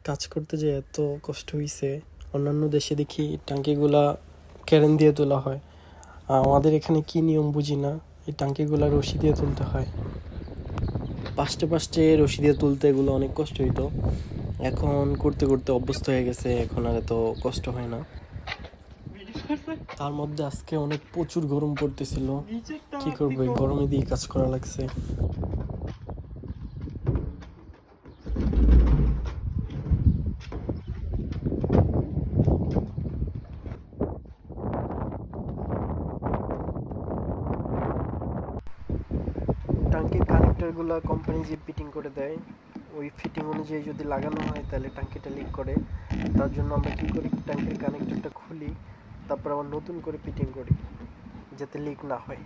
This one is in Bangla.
কাজ করতে যে এত কষ্ট হয়েছে। অন্যান্য দেশে দেখি টাঙ্কিগুলা ক্যারেন দিয়ে তোলা হয়, আমাদের এখানে কি নিয়ম বুঝি না, এই টাঙ্কিগুলা রশি দিয়ে তুলতে হয়। পাশে পাশে রশি দিয়ে তুলতে এগুলো অনেক কষ্ট হইতো, এখন করতে করতে অভ্যস্ত হয়ে গেছে, এখন আর এত কষ্ট হয় না। তার মধ্যে আজকে অনেক প্রচুর গরম পড়তেছিল, কি করবো, এই গরমে দিয়ে কাজ করা লাগছে। টাঙ্কির কানেক্টরগুলো কোম্পানি যে ফিটিং করে দেয়, ওই ফিটিং অনুযায়ী যদি লাগানো হয় তাহলে টাঙ্কিটা লিক করে। তার জন্য আমরা কী করি, টাঙ্কির কানেক্টরটা খুলি, তারপর আবার নতুন করে ফিটিং করি যাতে লিক না হয়।